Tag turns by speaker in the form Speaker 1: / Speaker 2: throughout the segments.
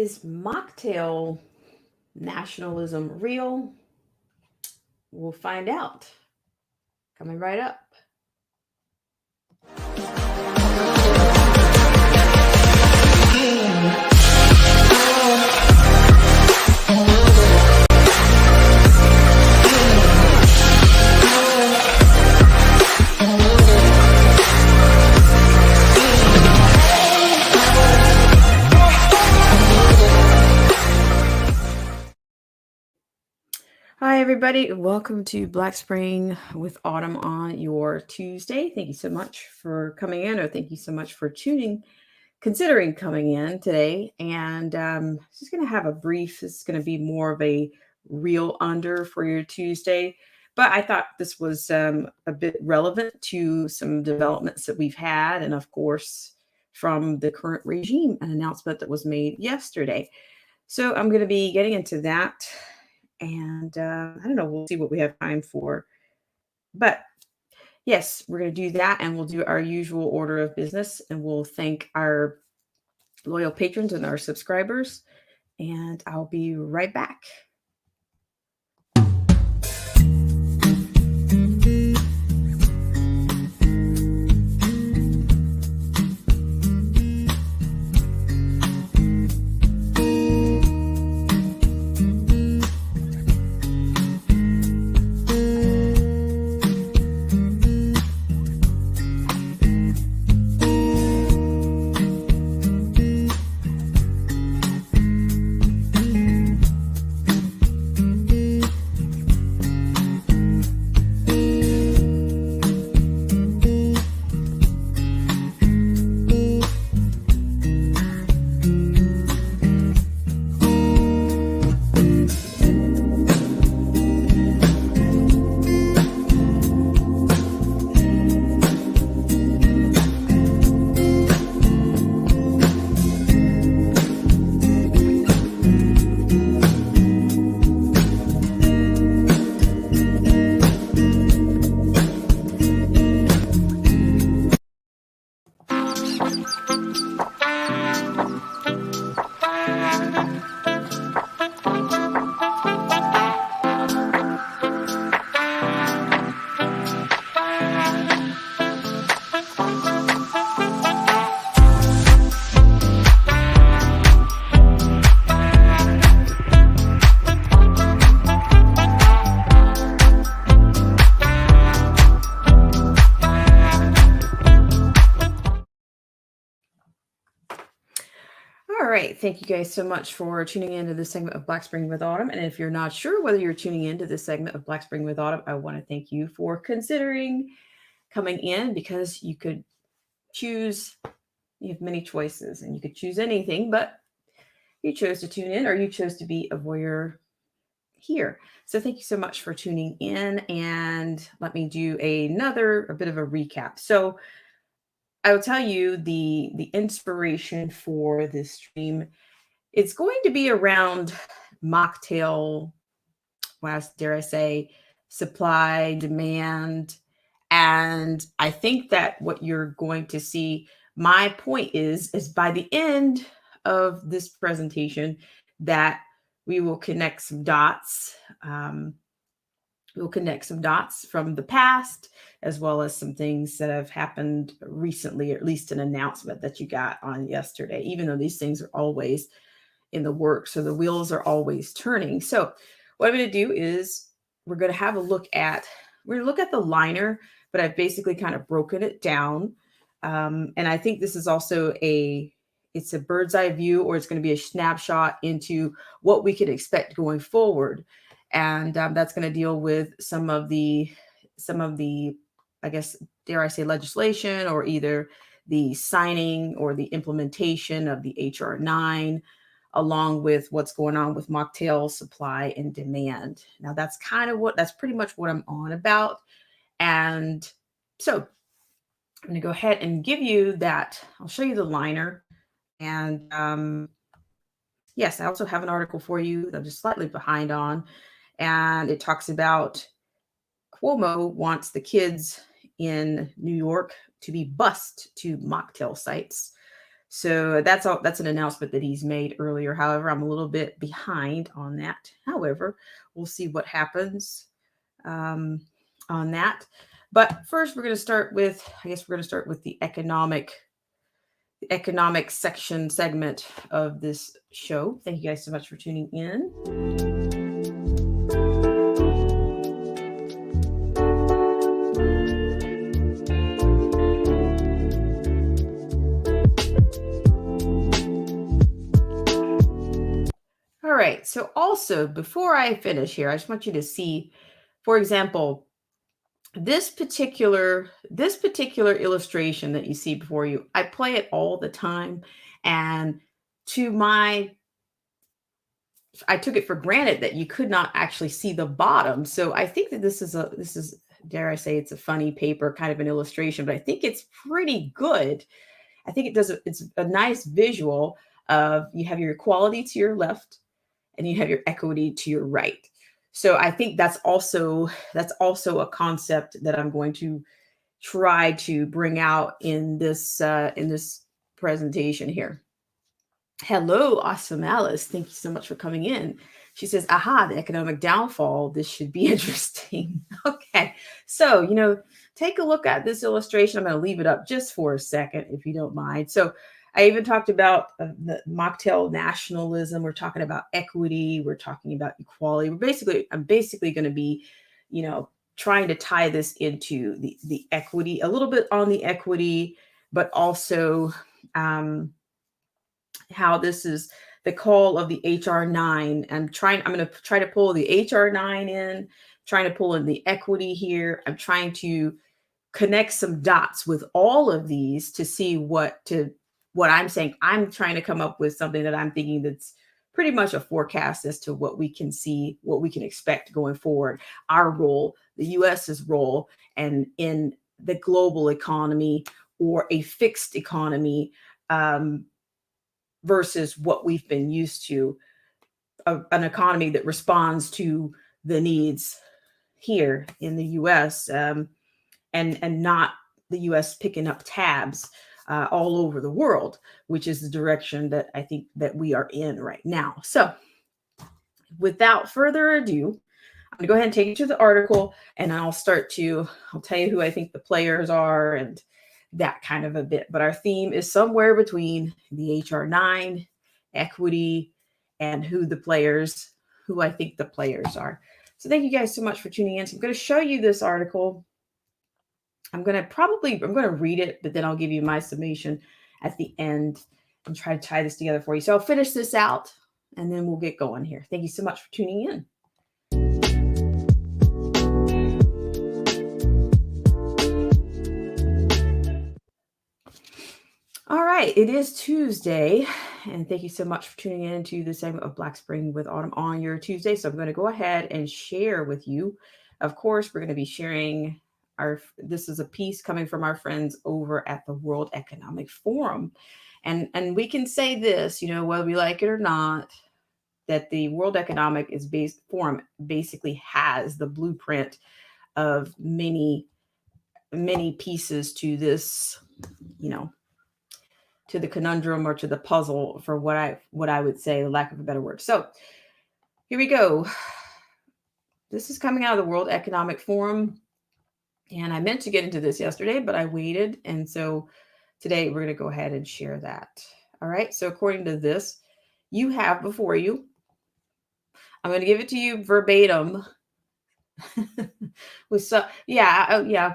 Speaker 1: Is mocktail nationalism real? We'll find out. Coming right up. Hi, everybody. Welcome to Black Spring with Autumn on your Tuesday. Thank you so much for coming in, or thank you so much for considering coming in today. And just going to have a brief, this is going to be more of a real under for your Tuesday. But I thought this was a bit relevant to some developments that we've had. And of course, from the current regime, an announcement that was made yesterday. So I'm going to be getting into that. And I don't know, we'll see what we have time for. But yes, we're going to do that and we'll do our usual order of business and we'll thank our loyal patrons and our subscribers. And I'll be right back. All right. Thank you guys so much for tuning into this segment of Black Spring with Autumn. And if you're not sure whether you're tuning into this segment of Black Spring with Autumn, I want to thank you for considering coming in because you could choose, you have many choices and you could choose anything, but you chose to tune in or you chose to be a voyeur here. So thank you so much for tuning in and let me do a bit of a recap. So I will tell you the inspiration for this stream. It's going to be around mocktail, well, dare I say, supply, demand. And I think that what you're going to see, my point is by the end of this presentation, that we will connect some dots. We'll connect some dots from the past, as well as some things that have happened recently, or at least an announcement that you got on yesterday, even though these things are always in the works. So the wheels are always turning. So what I'm going to do is we're going to have a look at, we're going to look at the liner, but I've basically kind of broken it down. And I think this is also it's a bird's eye view, or it's going to be a snapshot into what we could expect going forward. And that's going to deal with some of the, I guess, dare I say, legislation, or either the signing or the implementation of the HR 9, along with what's going on with mocktail supply and demand. Now that's pretty much what I'm on about. And so I'm going to go ahead and give you that. I'll show you the liner. And yes, I also have an article for you that I'm just slightly behind on. And it talks about Cuomo wants the kids in New York to be bused to mocktail sites. So that's all. That's an announcement that he's made earlier. However, I'm a little bit behind on that. However, we'll see what happens um, on that. But first, we're going to start with. I guess we're going to start with the economic section segment of this show. Thank you guys so much for tuning in. All right. So also, before I finish here, I just want you to see, for example, this particular illustration that you see before you. I play it all the time, and to my I took it for granted that you could not actually see the bottom. So I think that this is, dare I say, it's a funny paper, kind of an illustration, but I think it's pretty good. I think it's a nice visual of, you have your equality to your left and you have your equity to your right. So I think that's also a concept that I'm going to try to bring out in this presentation here. Hello, Awesome Alice. Thank you so much for coming in. She says, aha, the economic downfall. This should be interesting. Okay. So, take a look at this illustration. I'm going to leave it up just for a second, if you don't mind. So, I even talked about the mocktail nationalism. We're talking about equity. We're talking about equality. I'm basically going to be, trying to tie this into the equity, a little bit on the equity, but also, how this is the call of the HR9. I'm going to try to pull the HR9 in, trying to pull in the equity here. I'm trying to connect some dots with all of these to see what I'm saying. I'm trying to come up with something that I'm thinking that's pretty much a forecast as to what we can see, what we can expect going forward, our role, the US's role, and in the global economy, or a fixed economy, versus what we've been used to, an economy that responds to the needs here in the US, and not the US picking up tabs all over the world, which is the direction that I think that we are in right now. So without further ado, I'm going to go ahead and take you to the article, and I'll tell you who I think the players are and that kind of a bit. But our theme is somewhere between the HR9, equity, and who I think the players are. So thank you guys so much for tuning in. So I'm going to show you this article. I'm going to read it, but then I'll give you my summation at the end and try to tie this together for you. So I'll finish this out and then we'll get going here. Thank you so much for tuning in. All right, it is Tuesday, and thank you so much for tuning in to the segment of Black Spring with Autumn on your Tuesday. So I'm going to go ahead and share with you. Of course, we're going to be sharing this is a piece coming from our friends over at the World Economic Forum. And we can say this, whether we like it or not, that the World Economic Forum basically has the blueprint of many, many pieces to this, to the conundrum or to the puzzle, for what I would say, lack of a better word. So here we go. This is coming out of the World Economic Forum. And I meant to get into this yesterday, but I waited. And so today we're going to go ahead and share that. All right. So according to this, you have before you, I'm going to give it to you verbatim. I'll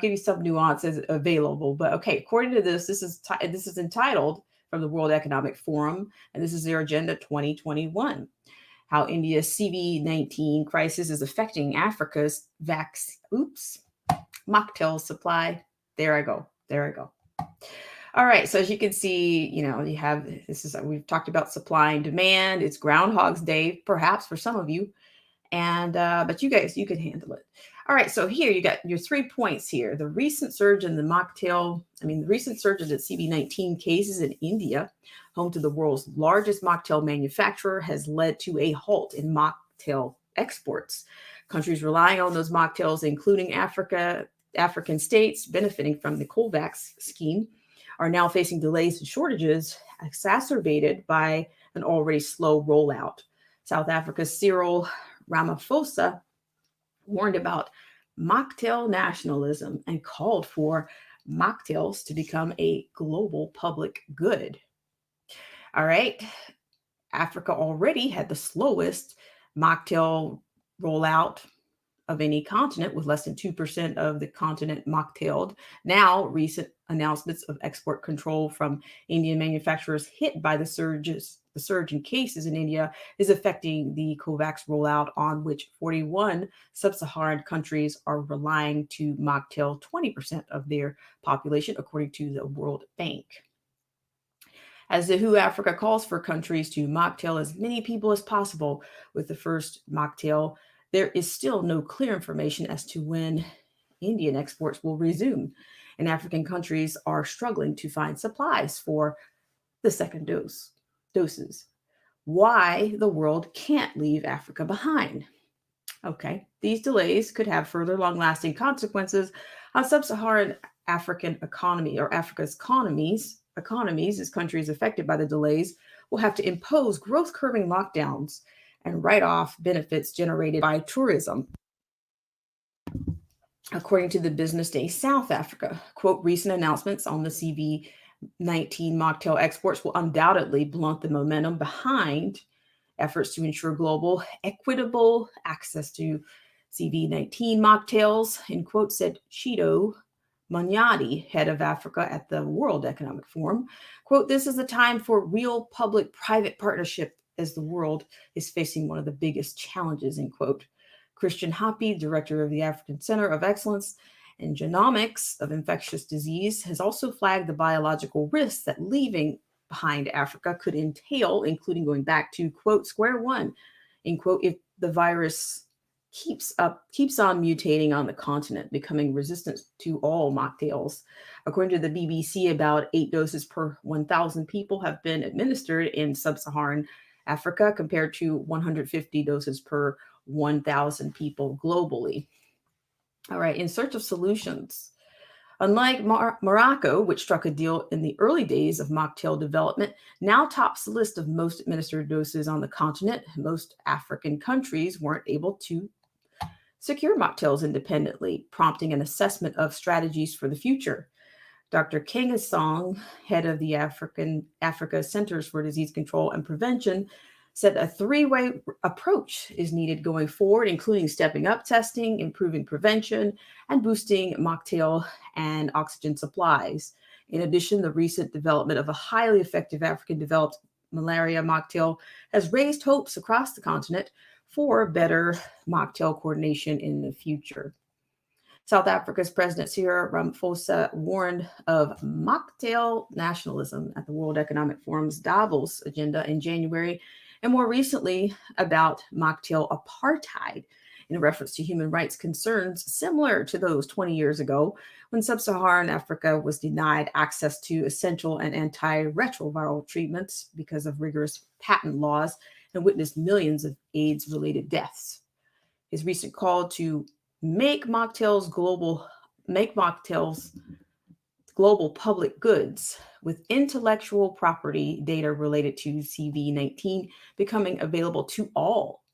Speaker 1: give you some nuances available. But okay, according to this is entitled from the World Economic Forum, and this is their Agenda 2021. How India's CV-19 crisis is affecting Africa's mocktail supply. There I go. All right. So as you can see, you have, we've talked about supply and demand. It's Groundhog's Day, perhaps for some of you. But you guys, you can handle it. All right. So here you got your 3 points here. The recent surge in the CV-19 cases in India, home to the world's largest mocktail manufacturer, has led to a halt in mocktail exports. Countries relying on those mocktails, including African states benefiting from the COVAX scheme, are now facing delays and shortages exacerbated by an already slow rollout. South Africa's Cyril Ramaphosa warned about mocktail nationalism and called for mocktails to become a global public good. All right. Africa already had the slowest mocktail rollout of any continent, with less than 2% of the continent mocktailed. Now, recent announcements of export control from Indian manufacturers hit by the surge in cases in India is affecting the COVAX rollout, on which 41 sub-Saharan countries are relying to mocktail 20% of their population, according to the World Bank. As the WHO Africa calls for countries to mocktail as many people as possible with the first mocktail, there is still no clear information as to when Indian exports will resume, and African countries are struggling to find supplies for the second doses. Why the world can't leave Africa behind. Okay, these delays could have further long-lasting consequences on sub-Saharan African economy, or Africa's economies, as countries affected by the delays will have to impose growth curbing lockdowns and write off benefits generated by tourism. According to the Business Day South Africa, quote, recent announcements on the CV19 mocktail exports will undoubtedly blunt the momentum behind efforts to ensure global equitable access to CV19 mocktails, in quote, said Shido Manyadi, head of Africa at the World Economic Forum. Quote, this is a time for real public-private partnership as the world is facing one of the biggest challenges, end quote. Christian Hoppe, director of the African Center of Excellence in Genomics of Infectious Disease, has also flagged the biological risks that leaving behind Africa could entail, including going back to, quote, square one, end quote, if the virus keeps on mutating on the continent, becoming resistant to all mocktails. According to the BBC, about 8 doses per 1,000 people have been administered in sub-Saharan Africa, compared to 150 doses per 1,000 people globally. All right, in search of solutions. Unlike Morocco, which struck a deal in the early days of mocktail development, now tops the list of most administered doses on the continent, most African countries weren't able to secure mocktails independently, prompting an assessment of strategies for the future. Dr. Kenga Song, head of the Africa Centers for Disease Control and Prevention, said a 3-way approach is needed going forward, including stepping up testing, improving prevention, and boosting mocktail and oxygen supplies. In addition, the recent development of a highly effective African-developed malaria mocktail has raised hopes across the continent for better mocktail coordination in the future. South Africa's President Cyril Ramaphosa warned of mocktail nationalism at the World Economic Forum's Davos agenda in January, and more recently about mocktail apartheid in reference to human rights concerns similar to those 20 years ago when sub-Saharan Africa was denied access to essential and antiretroviral treatments because of rigorous patent laws and witnessed millions of AIDS-related deaths. His recent call to make mocktails global public goods, with intellectual property data related to CV19 becoming available to all,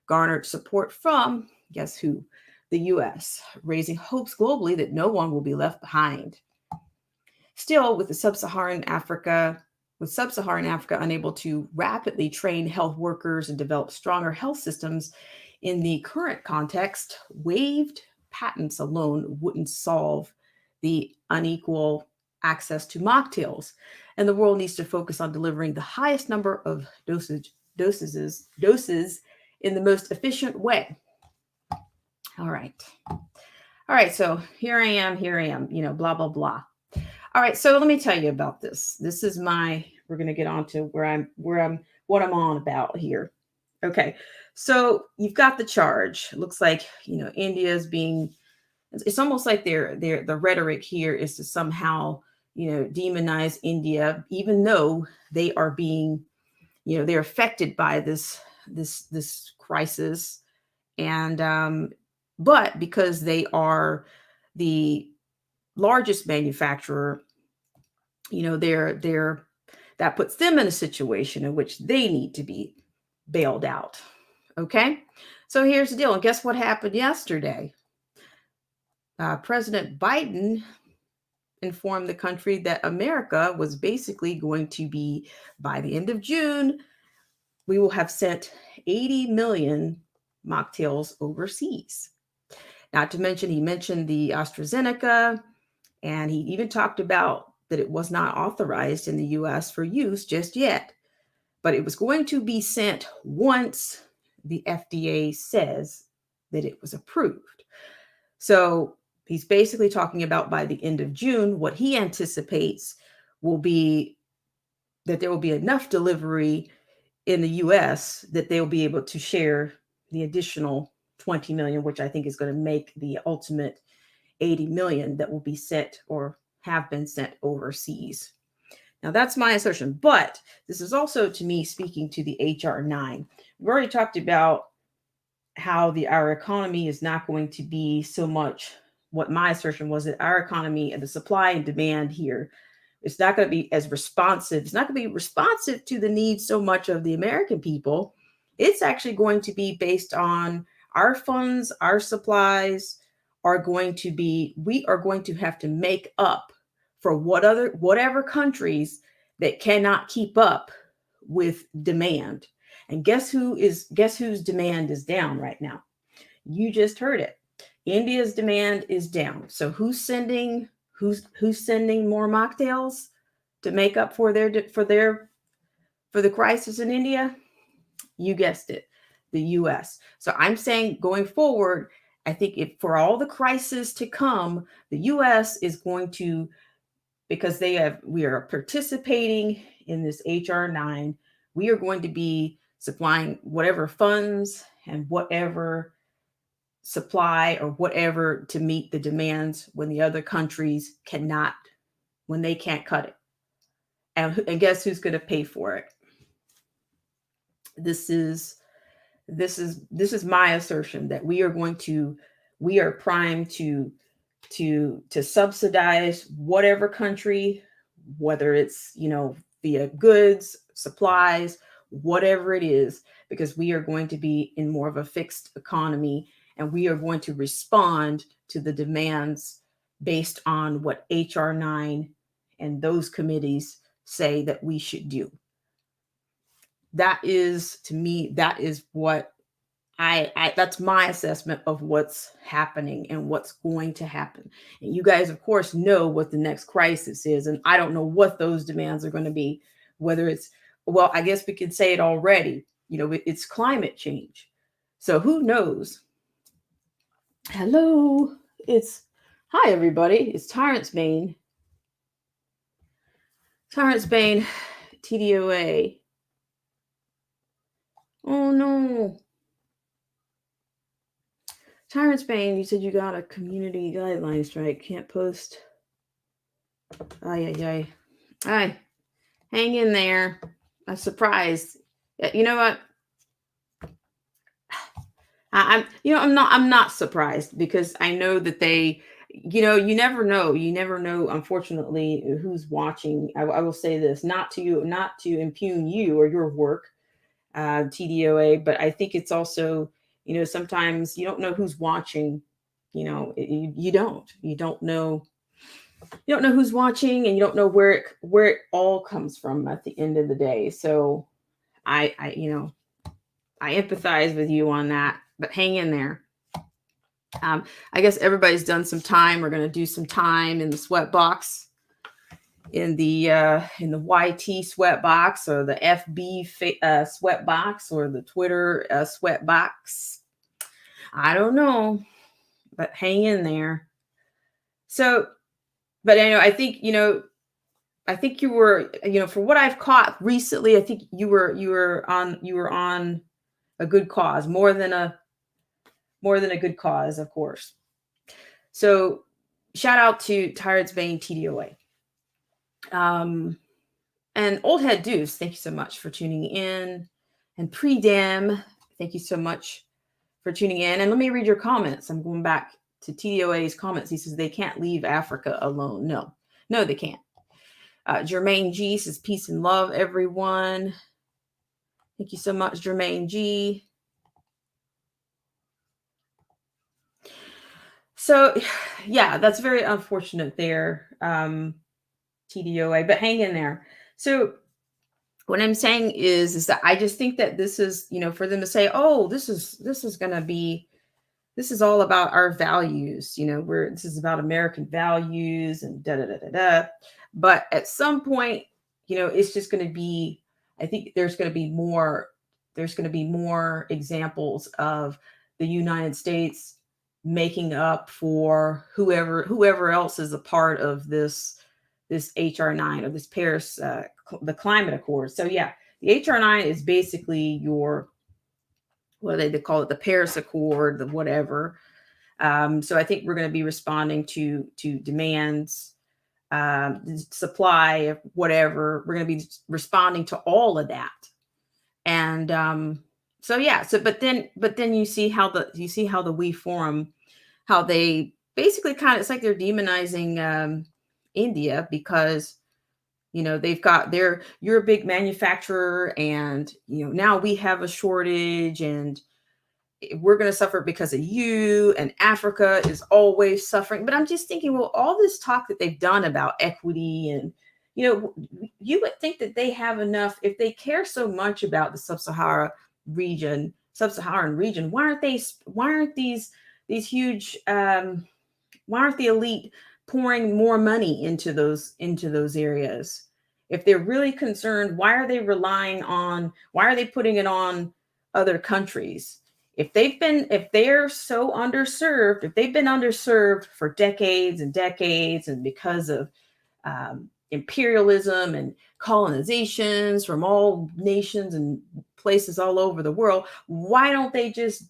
Speaker 1: garnered support from, guess who? The US, raising hopes globally that no one will be left behind. Still, with sub-Saharan Africa unable to rapidly train health workers and develop stronger health systems in the current context, waived patents alone wouldn't solve the unequal access to mocktails, and the world needs to focus on delivering the highest number of doses in the most efficient way. All right, so here I am, blah, blah, blah. All right, so let me tell you about this. This is we're going to get on to what I'm on about here. Okay, so you've got the charge. It looks like, India's it's almost like the rhetoric here is to somehow, demonize India, even though they are being, they're affected by this crisis. And, but because they are the largest manufacturer, they're that puts them in a situation in which they need to be bailed out. Okay. So here's the deal. And guess what happened yesterday? President Biden informed the country that America was basically going to be, by the end of June, we will have sent 80 million mocktails overseas. Not to mention, he mentioned the AstraZeneca, and he even talked about that it was not authorized in the US for use just yet, but it was going to be sent once the FDA says that it was approved. So he's basically talking about by the end of June, what he anticipates will be that there will be enough delivery in the US that they'll be able to share the additional 20 million, which I think is going to make the ultimate 80 million that will be sent or have been sent overseas. Now, that's my assertion, but this is also, to me, speaking to the HR 9. We've already talked about how our economy is not going to be so much what my assertion was, that our economy and the supply and demand here, it's not going to be as responsive. It's not going to be responsive to the needs so much of the American people. It's actually going to be based on our funds, our supplies are going to be, we are going to have to make up for whatever countries that cannot keep up with demand. And guess whose demand is down right now? You just heard it. India's demand is down. So who's sending more mocktails to make up for the crisis in India? You guessed it, the US. So I'm saying going forward, I think for all the crisis to come, the US is going to, because we are participating in this HR 9, we are going to be supplying whatever funds and whatever supply or whatever to meet the demands when the other countries cannot, when they can't cut it. And guess who's going to pay for it? This is my assertion that we are primed to subsidize whatever country, whether it's, via goods, supplies, whatever it is, because we are going to be in more of a fixed economy, and we are going to respond to the demands based on what HR 9 and those committees say that we should do. That is, to me, that is what that's my assessment of what's happening and what's going to happen. And you guys, of course, know what the next crisis is. And I don't know what those demands are going to be, whether it's, well, I guess we could say it already, it's climate change. So who knows? Hello, hi, everybody. It's Terrence Bain. Terrence Bain, TDOA. Oh, no. Terrence Bain, you said you got a community guideline strike. Can't post. Ay. Hang in there. I'm surprised. You know what? I'm not surprised, because I know that they, you never know. You never know, unfortunately, who's watching. I will say this, not to impugn you or your work, TDOA, but I think it's also, sometimes you don't know who's watching. You don't know who's watching, and you don't know where it all comes from at the end of the day. So I empathize with you on that, but hang in there. I guess everybody's done some time. We're going to do some time in the sweat box, in the YT sweat box, or the FB sweat box, or the Twitter sweat box. I don't know, but hang in there. So, but I think you were, for what I've caught recently, I think you were on a good cause, more than a good cause, of course. So shout out to Terrence Bain, TDOA. And Old Head Deuce, thank you so much for tuning in. And Pre-Dam, thank you so much for tuning in. And let me read your comments. I'm going back to TDOA's comments. He says they can't leave Africa alone. No, they can't. Jermaine G says peace and love, everyone. Thank you so much, Jermaine G. So, yeah, that's very unfortunate there, TDOA, but hang in there. So, what I'm saying is that I just think that this is, for them to say, oh, this is going to be, this is all about our values, where this is about American values and da da da da da. But at some point, it's just going to be, I think there's going to be more examples of the United States making up for whoever else is a part of this HR9 or this Paris, the climate accord. So yeah, the HR9 is basically your, what do they call it, the Paris Accord, the whatever. So I think we're going to be responding to demands, supply of whatever. We're going to be responding to all of that. And so yeah, but then you see how the We Forum, how they basically it's like they're demonizing India because they've got you're a big manufacturer, and now we have a shortage, and we're going to suffer because of you, and Africa is always suffering. But I'm just thinking, well, all this talk that they've done about equity, and you would think that they have enough, if they care so much about the sub-Saharan region, why aren't these huge why aren't the elite pouring more money into those areas? If they're really concerned, why are they putting it on other countries? If they're so underserved, if they've been underserved for decades and decades, and because of imperialism and colonizations from all nations and places all over the world, why don't they just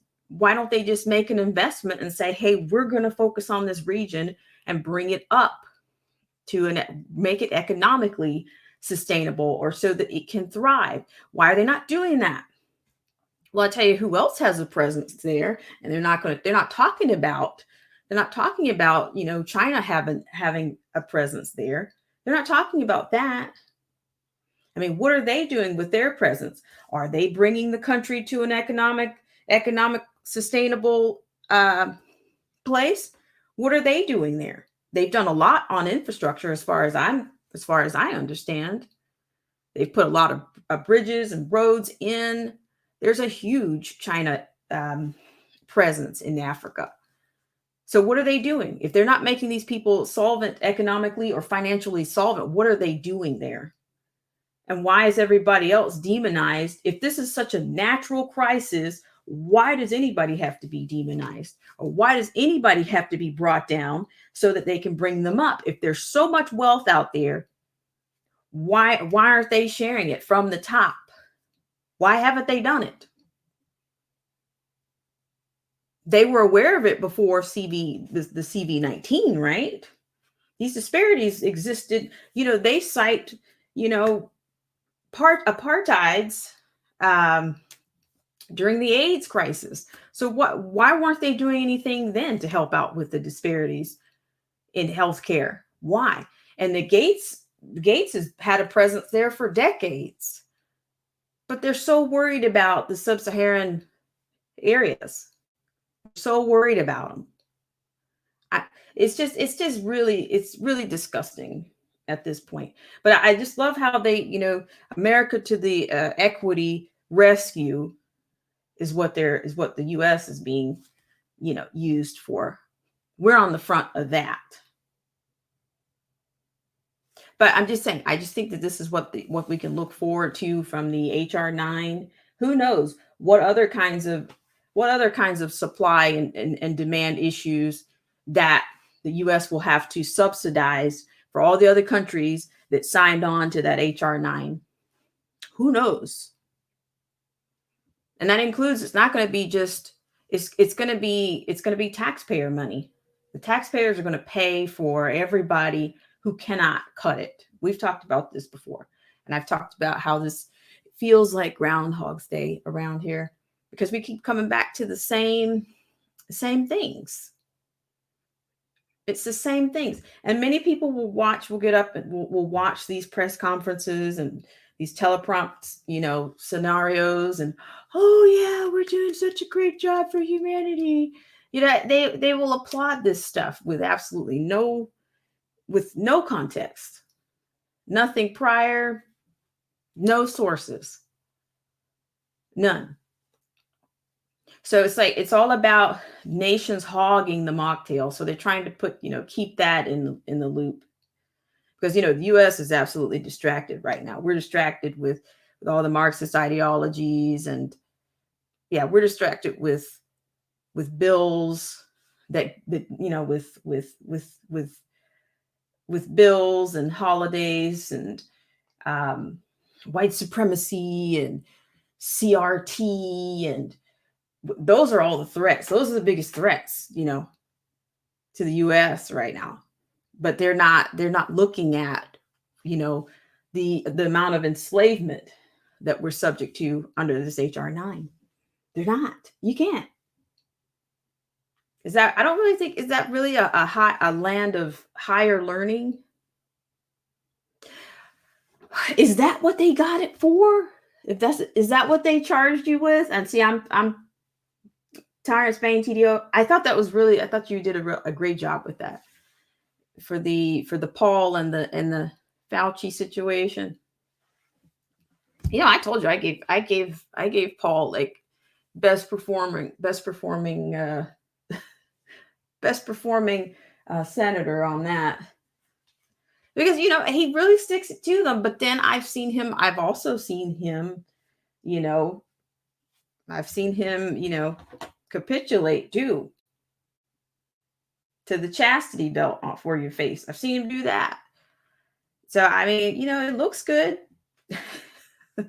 Speaker 1: make an investment and say, hey, we're going to focus on this region and bring it up make it economically sustainable, or so that it can thrive? Why are they not doing that? Well, I'll tell you who else has a presence there, and they're not talking about, China having a presence there. They're not talking about that. I mean, what are they doing with their presence? Are they bringing the country to an economic sustainable place? What are they doing there? They've done a lot on infrastructure, as far as I understand. They've put a lot of bridges and roads in. There's a huge China presence in Africa. So what are they doing? If they're not making these people solvent economically or financially solvent, what are they doing there? And why is everybody else demonized? If this is such a natural crisis, why does anybody have to be demonized? Or why does anybody have to be brought down so that they can bring them up? If there's so much wealth out there, why aren't they sharing it from the top? Why haven't they done it? They were aware of it before the CV19, right? These disparities existed. They cite, apartheids during the AIDS crisis. So why weren't they doing anything then to help out with the disparities in healthcare? Why? And the Gates has had a presence there for decades, but they're so worried about the sub-Saharan areas. So worried about them. It's really disgusting at this point. But I just love how they, America to the equity rescue is what the U.S. is being, used for. We're on the front of that. But I'm just saying, I just think that this is what we can look forward to from the HR9. Who knows what other kinds of supply and demand issues that the U.S. will have to subsidize for all the other countries that signed on to that HR9. Who knows? And that includes, it's not going to be just, it's going to be taxpayer money. The taxpayers are going to pay for everybody who cannot cut it. We've talked about this before. And I've talked about how this feels like Groundhog's Day around here, because we keep coming back to the same things. It's the same things. And many people will get up and will watch these press conferences and these teleprompts, scenarios, and, oh yeah, we're doing such a great job for humanity. They will applaud this stuff with absolutely no context, nothing prior, no sources, none. So it's all about nations hogging the mocktail. So they're trying to keep that in the loop, because the US is absolutely distracted right now. We're distracted with all the Marxist ideologies, and yeah, we're distracted with bills with bills and holidays and white supremacy and CRT, and those are all the threats. Those are the biggest threats, to the US right now. But they're not looking at, the amount of enslavement that we're subject to under this HR 9. They're not. You can't. I don't really think, is that really a land of higher learning? Is that what they got it for? Is that what they charged you with? And see, I'm tired of Spain TDO. I thought you did a great job with that for the Paul and the Fauci situation. I told you I gave Paul like best performing senator on that, because he really sticks it to them. But then I've also seen him capitulate too to the chastity belt for your face. I've seen him do that. So I mean, it looks good.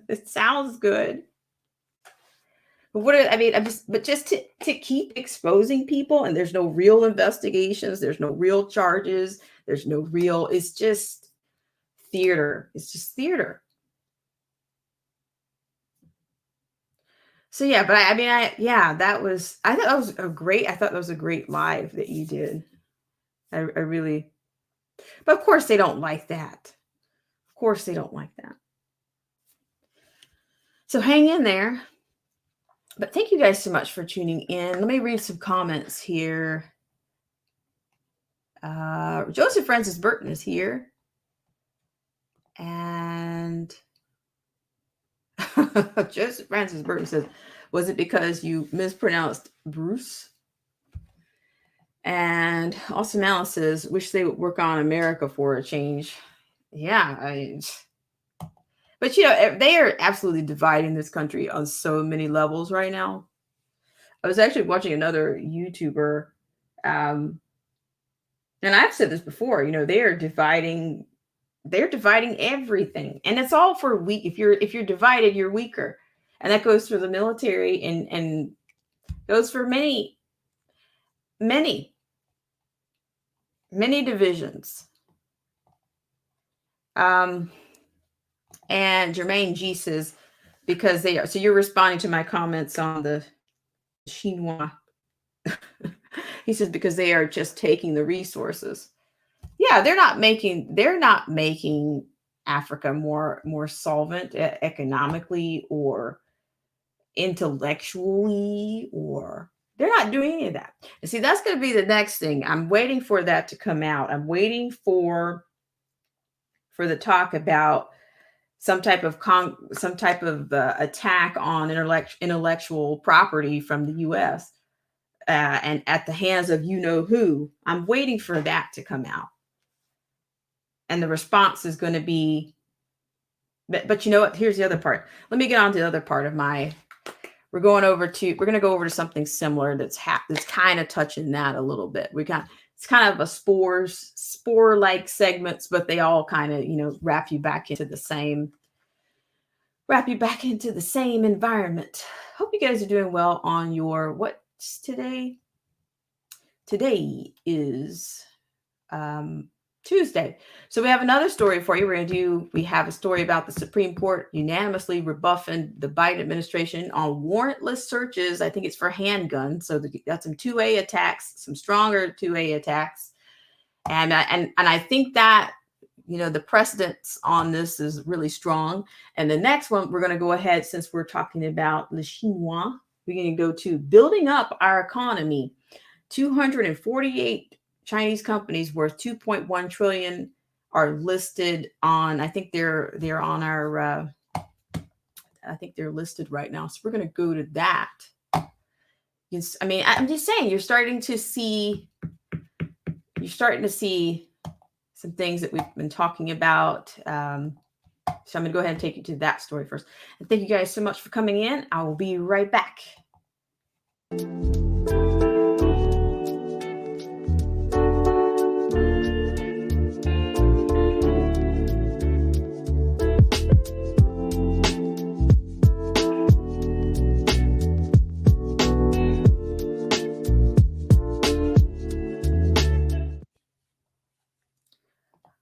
Speaker 1: It sounds good. But just to keep exposing people, and there's no real investigations, there's no real charges, it's just theater. It's just theater. So yeah, but I thought that was a great live that you did. I really, but of course they don't like that. Of course they don't like that. So hang in there. But thank you guys so much for tuning in. Let me read some comments here. Joseph Francis Burton is here. And Joseph Francis Burton says, was it because you mispronounced Bruce? And Austin Malice says, wish they would work on America for a change. Yeah, but they are absolutely dividing this country on so many levels right now. I was actually watching another YouTuber, and I've said this before, they're dividing everything, and it's all for weak. If you're divided, you're weaker, and that goes for the military and goes for many divisions. And Jermaine G says, because they are, so you're responding to my comments on the Chinois. He says, because they are just taking the resources. Yeah, they're not making Africa more solvent economically or intellectually, or they're not doing any of that. And see, that's going to be the next thing. I'm waiting for that to come out. I'm waiting for the talk about some type of attack on intellectual property from the U.S. And at the hands of who. I'm waiting for that to come out, and the response is going to be. But you know what? Here's the other part. Let me get on to the other part of my. We're going to go over to something similar that's kind of touching that a little bit. It's kind of a spore-like segments, but they all kind of, wrap you back into the same environment. Hope you guys are doing well on your, what's today? Today is Tuesday. So we have another story for you. We have a story about the Supreme Court unanimously rebuffing the Biden administration on warrantless searches. I think it's for handguns. So that's some 2A attacks, some stronger 2A attacks And I think that, the precedence on this is really strong. And the next one, we're going to go ahead, since we're talking about Le Chinois, we're going to go to building up our economy. 248 Chinese companies worth 2.1 trillion are listed on, I think they're on our, I think they're listed right now. So we're going to go to that. I mean, I'm just saying, you're starting to see some things that we've been talking about. So I'm going to go ahead and take you to that story first. And thank you guys so much for coming in. I will be right back.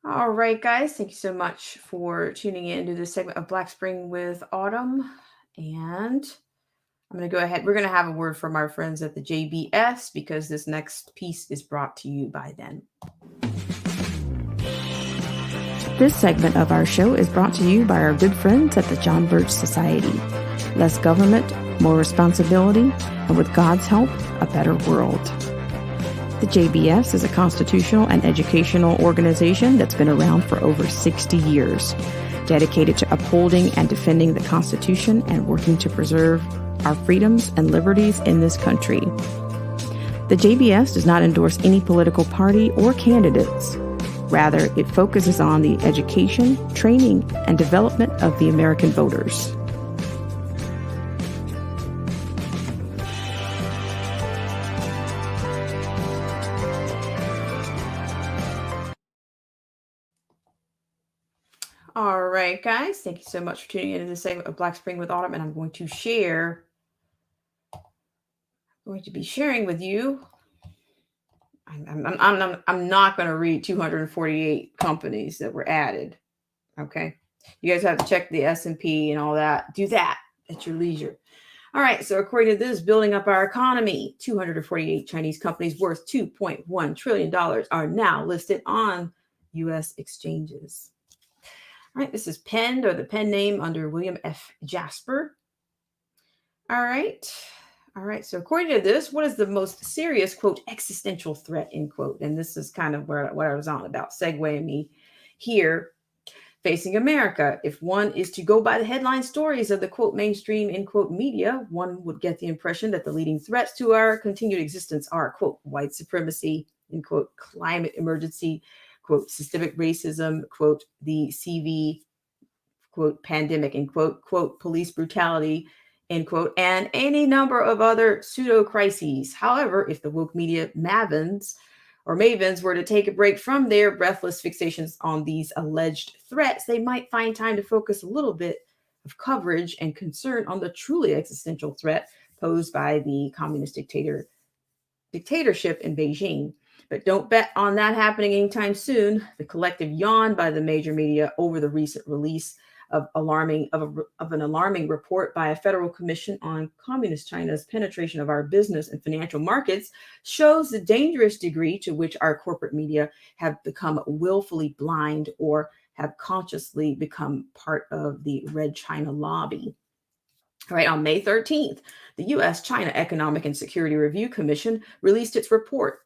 Speaker 1: All right, guys, thank you so much for tuning in to this segment of Black Spring with Autumn. And I'm going to go ahead. We're going to have a word from our friends at the JBS, because this next piece is brought to you by them. This segment of our show is brought to you by our good friends at the John Birch Society. Less government, more responsibility, and with God's help, a better world. The JBS is a constitutional and educational organization that's been around for over 60 years, dedicated to upholding and defending the Constitution and working to preserve our freedoms and liberties in this country. The JBS does not endorse any political party or candidates. Rather, it focuses on the education, training, and development of the American voters. All right, guys, thank you so much for tuning in to this segment of Black Spring with Autumn, and I'm going to be sharing with you. I'm not going to read 248 companies that were added. Okay, you guys have to check the S&P and all that. Do that at your leisure. All right, so according to this, building up our economy, 248 Chinese companies worth $2.1 trillion are now listed on U.S. exchanges. All right, this is penned, or the pen name, under William F. Jasper. All right. So according to this, what is the most serious, quote, existential threat, end quote? And this is kind of what I was on about, segueing me here, facing America. If one is to go by the headline stories of the, quote, mainstream, end quote, media, one would get the impression that the leading threats to our continued existence are, quote, white supremacy, end quote, climate emergency, quote, systemic racism, quote, the CV, quote, pandemic, end quote, police brutality, end quote, and any number of other pseudo crises. However, if the woke media mavens were to take a break from their breathless fixations on these alleged threats, they might find time to focus a little bit of coverage and concern on the truly existential threat posed by the communist dictatorship in Beijing. But don't bet on that happening anytime soon. The collective yawn by the major media over the recent release of an alarming report by a federal commission on communist China's penetration of our business and financial markets shows the dangerous degree to which our corporate media have become willfully blind or have consciously become part of the Red China lobby. All right, on May 13th, the U.S. China Economic and Security Review Commission released its report.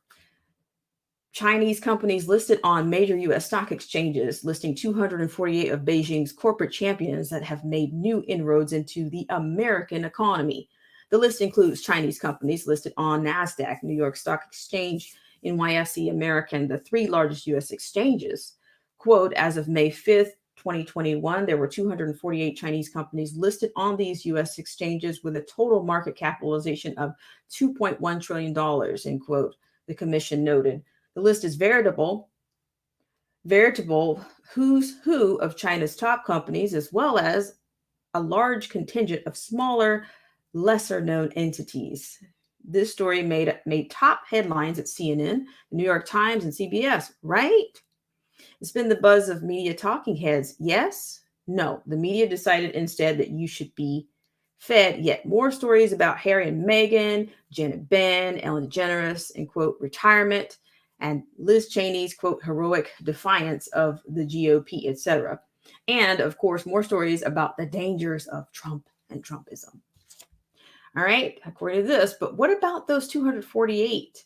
Speaker 1: Chinese companies listed on major U.S. stock exchanges, listing 248 of Beijing's corporate champions that have made new inroads into the American economy. The list includes Chinese companies listed on NASDAQ, New York Stock Exchange, NYSE American, the three largest U.S. exchanges. Quote, as of May 5th, 2021, there were 248 Chinese companies listed on these U.S. exchanges with a total market capitalization of $2.1 trillion, end quote, the commission noted. The list is veritable who's who of China's top companies, as well as a large contingent of smaller, lesser-known entities. This story made top headlines at CNN, the New York Times, and CBS, right? It's been the buzz of media talking heads. Yes? No. The media decided instead that you should be fed yet more stories about Harry and Meghan, Janet Ben, Ellen DeGeneres, and quote, retirement, and Liz Cheney's, quote, heroic defiance of the GOP, etc. And of course, more stories about the dangers of Trump and Trumpism. All right, according to this, but what about those 248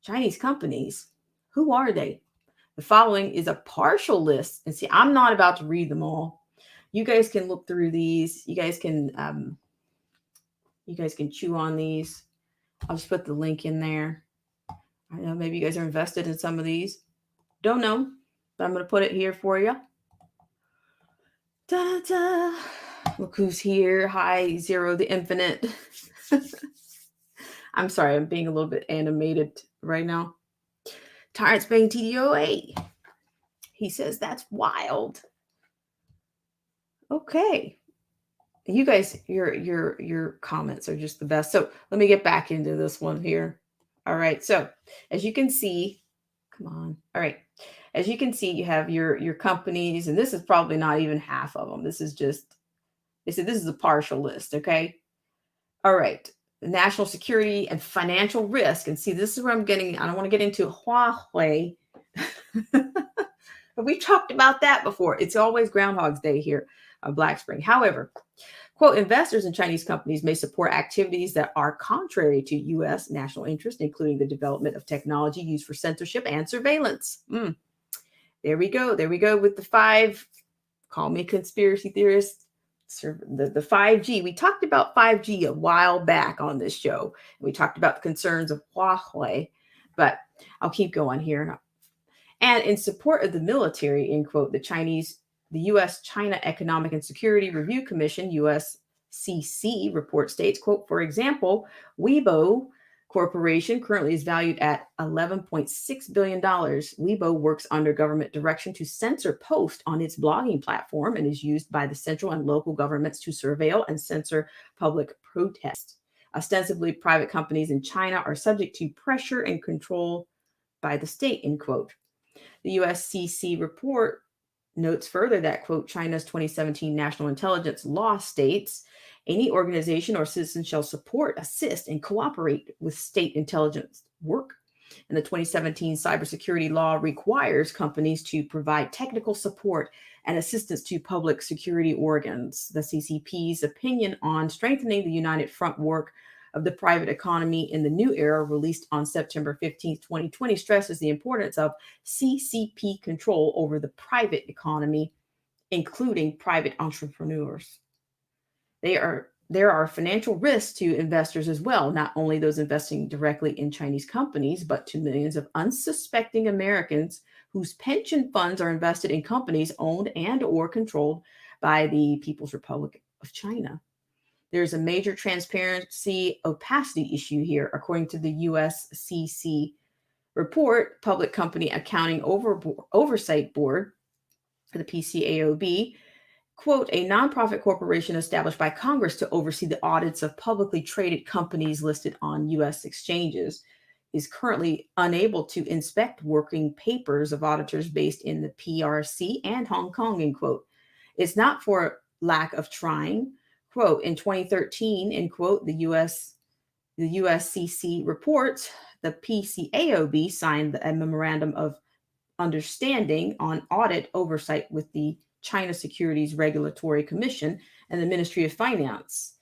Speaker 1: Chinese companies? Who are they? The following is a partial list. And see, I'm not about to read them all. You guys can look through these. You guys can chew on these. I'll just put the link in there. I know maybe you guys are invested in some of these. Don't know, but I'm going to put it here for you. Da-da-da. Look who's here. Hi, Zero the Infinite. I'm sorry, I'm being a little bit animated right now. Tyrant Spain TDOA. He says that's wild. Okay. You guys, your comments are just the best. So let me get back into this one here. All right. So as you can see, come on. All right. As you can see, you have your companies, and this is probably not even half of them. This is just, they said this is a partial list. Okay. All right. The national security and financial risk. And see, this is where I'm getting, I don't want to get into Huawei. But we talked about that before. It's always Groundhog's Day here on Black Spring. However, quote, investors in Chinese companies may support activities that are contrary to U.S. national interest, including the development of technology used for censorship and surveillance. There we go. There we go with the 5, call me conspiracy theorist, the 5G. We talked about 5G a while back on this show. We talked about the concerns of Huawei, but I'll keep going here. And in support of the military, end quote, the U.S. China Economic and Security Review Commission, USCC, report states, quote, for example, Weibo Corporation currently is valued at $11.6 billion. Weibo works under government direction to censor posts on its blogging platform and is used by the central and local governments to surveil and censor public protests. Ostensibly, private companies in China are subject to pressure and control by the state, end quote. The USCC report notes further that, quote, China's 2017 National Intelligence Law states, any organization or citizen shall support, assist, and cooperate with state intelligence work. And the 2017 cybersecurity law requires companies to provide technical support and assistance to public security organs. The CCP's opinion on strengthening the United Front work of the private economy in the new era, released on September 15, 2020, stresses the importance of CCP control over the private economy, including private entrepreneurs. There are financial risks to investors as well, not only those investing directly in Chinese companies, but to millions of unsuspecting Americans whose pension funds are invested in companies owned and or controlled by the People's Republic of China. There's a major transparency opacity issue here, according to the USCC report. Public Company Accounting Oversight Board, the PCAOB, quote, a nonprofit corporation established by Congress to oversee the audits of publicly traded companies listed on U.S. exchanges, is currently unable to inspect working papers of auditors based in the PRC and Hong Kong, end quote. It's not for lack of trying. Quote, in 2013, end quote, the USCC reports, the PCAOB signed a memorandum of understanding on audit oversight with the China Securities Regulatory Commission and the Ministry of Finance.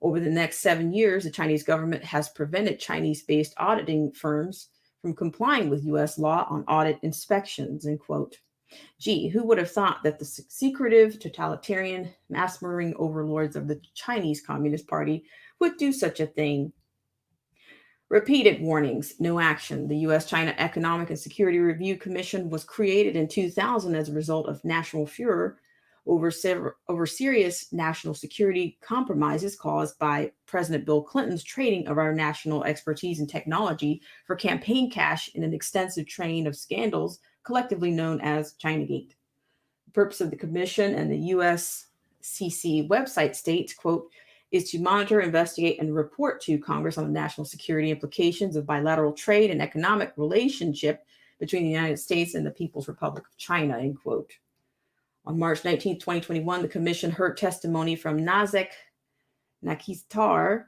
Speaker 1: Over the next 7 years, the Chinese government has prevented Chinese-based auditing firms from complying with U.S. law on audit inspections, end quote. Gee, who would have thought that the secretive, totalitarian, mass-murdering overlords of the Chinese Communist Party would do such a thing? Repeated warnings, no action. The U.S.-China Economic and Security Review Commission was created in 2000 as a result of national furor over serious national security compromises caused by President Bill Clinton's trading of our national expertise and technology for campaign cash in an extensive train of scandals collectively known as Chinagate. The purpose of the commission and the USCC website states, quote, is to monitor, investigate, and report to Congress on the national security implications of bilateral trade and economic relationship between the United States and the People's Republic of China, end quote. On March 19, 2021, the commission heard testimony from Nazek Nakistar,